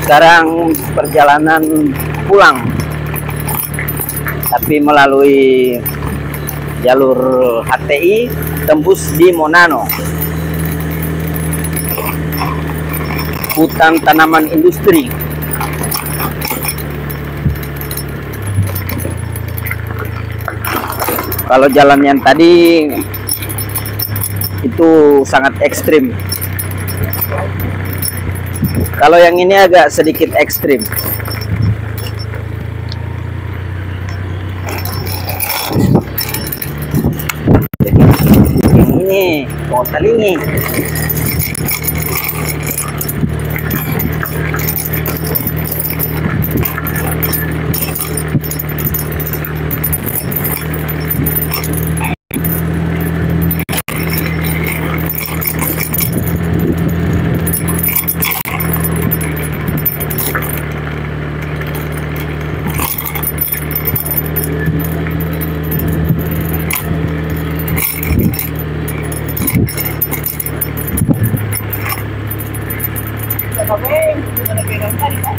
Sekarang perjalanan pulang, tapi melalui jalur HTI tembus di Monano, hutan tanaman industri. Kalau jalan yang tadi itu sangat ekstrim. Kalau yang ini agak sedikit ekstrim. Ini hotel ini.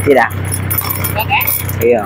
Tidak. Iya.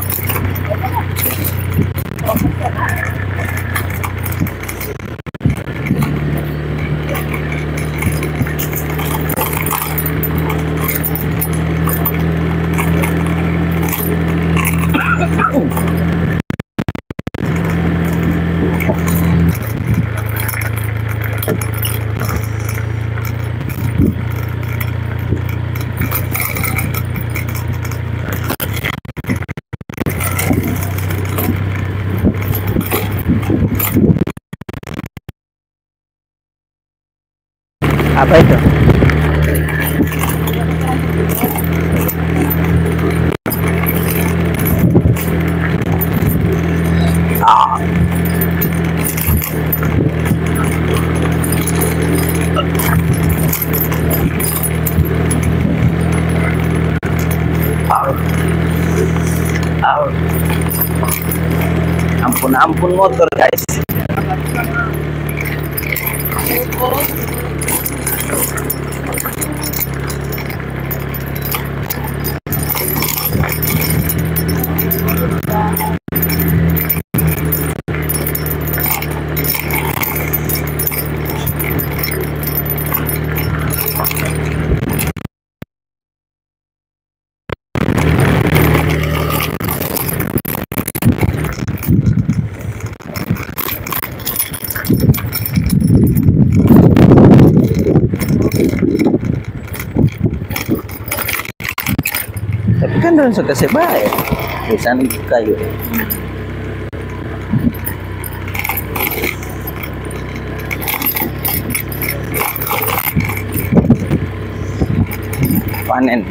Apa itu? Ampun motor guys. Tapi kan dalam suka sebaik di sana kayu. Panen.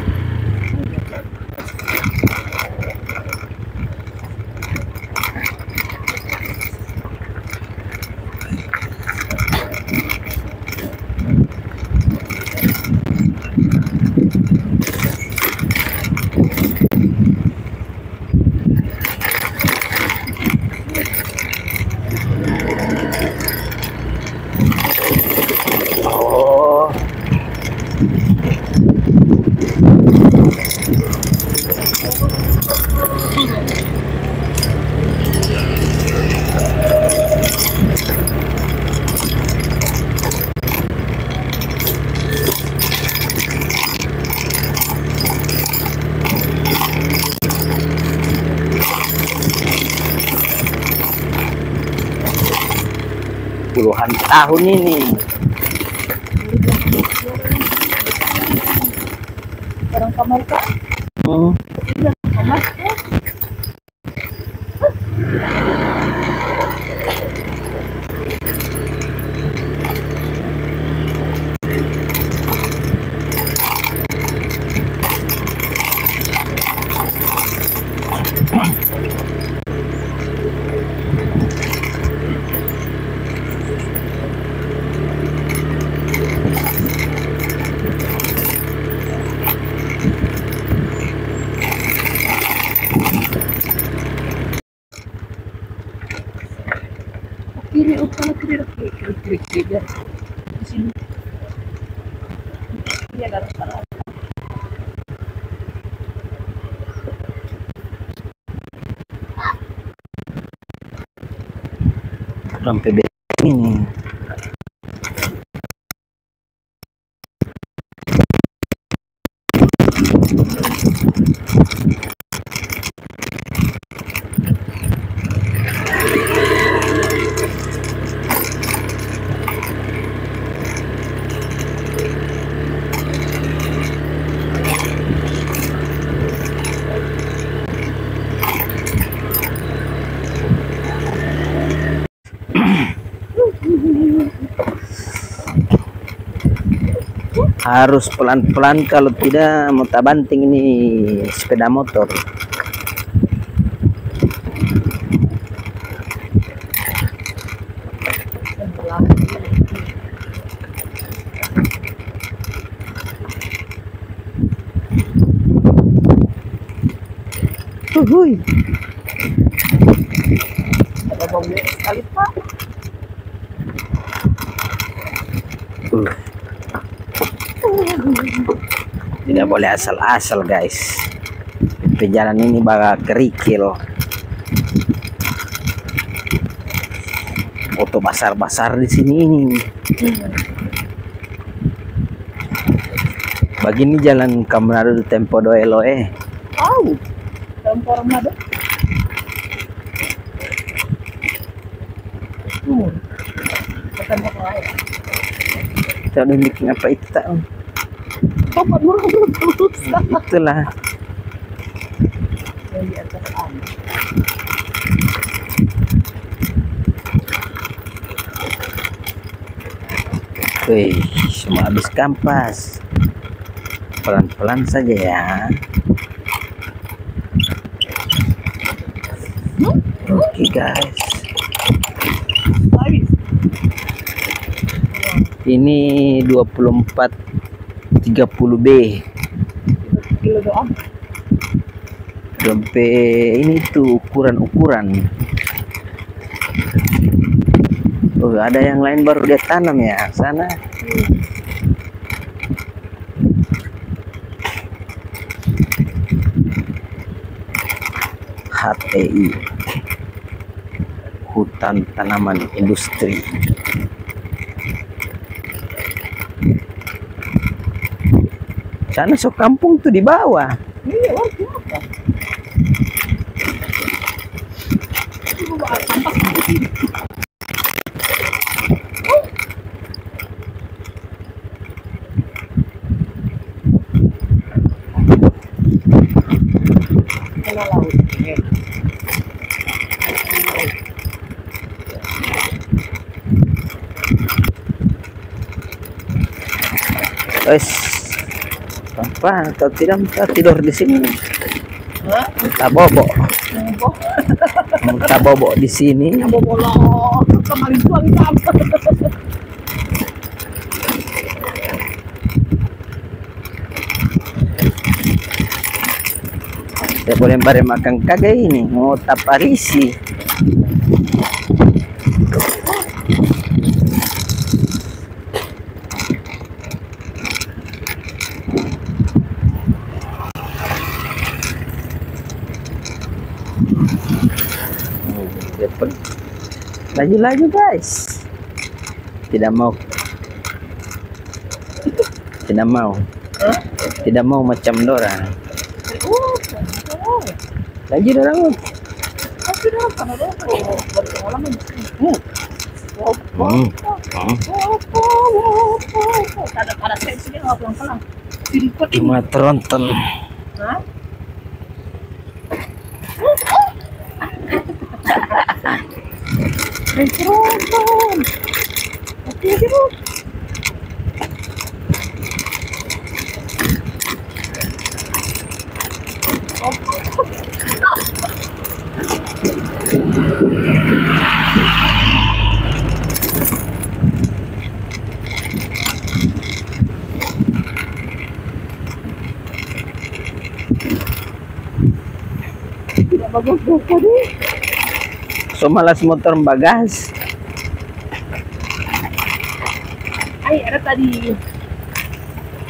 Puluhan tahun ini. Orang kamar kak? Kamar ya? Kiri, kiri dia di sini. Dia ada sampai ini. Harus pelan-pelan, kalau tidak mau banting ini sepeda motor. Uhuy. Ada baunya sekali Pak. Tidak boleh asal-asal guys. Jalan ini bakal kerikil. Foto basar-basar di sini ini. Begini jalan Kamanado do Tempo do Eloe. Tahu. Dalam orang ada. Bukan apa lain. Kita udah bikin apa itu tak? Bapak murah terus. Itulah. Yang di atas air. Wih, semua habis kampas. Pelan-pelan saja ya. Oke guys. Habis. Ini 24 30B. Kilo doang. Sampai ini tuh ukuran-ukuran. Oh, ada yang lain baru dia tanam ya sana. HTI, Hutan Tanaman Industri. Sana so kampung tuh di bawah. Iya, luar biasa. Ibu bawa sampah di sini. Kalau laut. Wes, apa? Atau tidak kita tidur di sini? Hah? Tak bobo, Bobo. tak bobo di sini. Bobo lo. Kemarin tuang sampah. Tidak boleh bare makan kagak ini, mau taparisi. Laju-laju guys. Tidak mau. Tidak mau. Hah? Tidak mau macam Dora. Lagi dorang. Tapi dah kan ada berpengalaman di sini. Ada tensinya nggak pelan-pelan. Dirikot ini. Cuma tronton. Hah? Tronton. Oke, jeruk. Tidak bagus tadi. So malas motor bagas. Ay, ada tadi.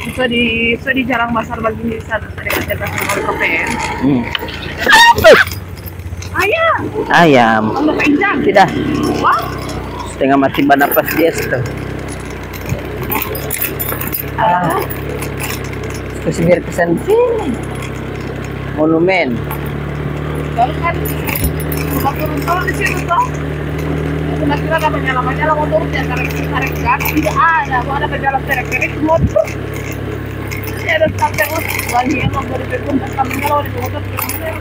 Bisa di jarang basar begini di sana. Tadi ada kasih KPN. Ayam. Ayam. Allah panjang. Tidak. Wah. setengah mati banapas dia tuh. Ah, kasih biar kesan sini. Monumen. Baru kan rumah turun tol di situ toh. Kira-kira ada menyala motor ya tarik gas tidak ada. Kalau ada pejalan terek motor. Ya ada sampai lagi yang mau berpikun kami kalau di motor gimana?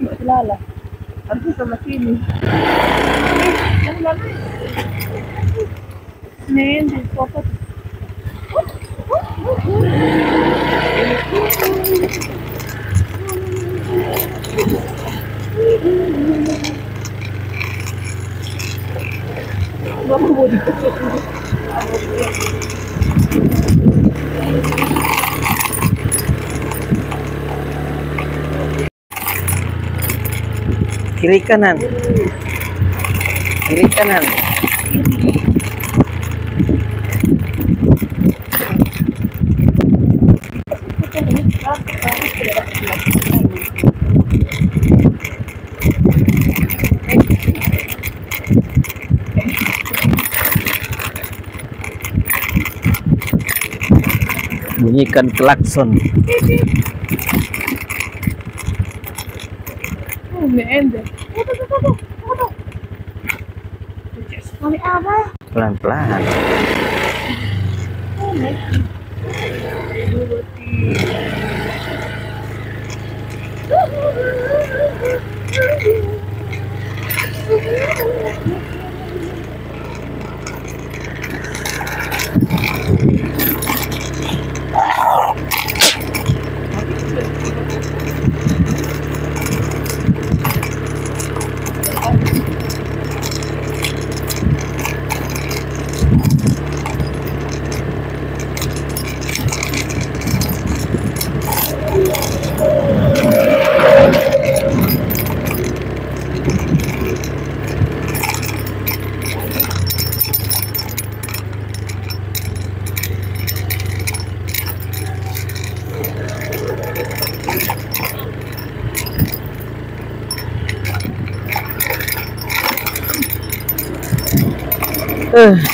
Tidak kilala. Harusnya sama sini. Yang lalu. Nih, di foto. Kiri kanan. Kiri kanan. Bunyikan klakson. Pelan-pelan.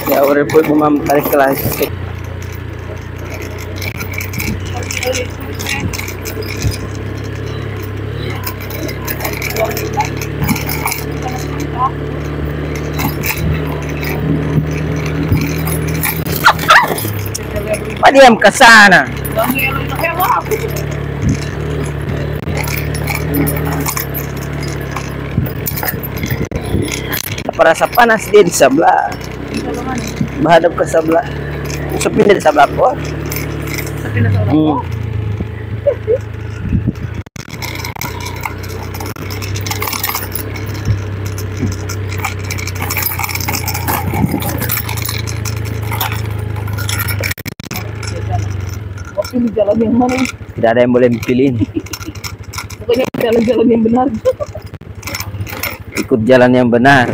Ya udah pun memang tarik kelas. Diam ke sana. Apa rasa panas dia di sebelah? Menghadap ke sebelah. Sepindah di sebelah kok. Sepindah sebelah kok. Ini jalan yang mana? Tidak ada yang boleh dipilih. Pokoknya jalan-jalan yang benar. Ikut jalan yang benar.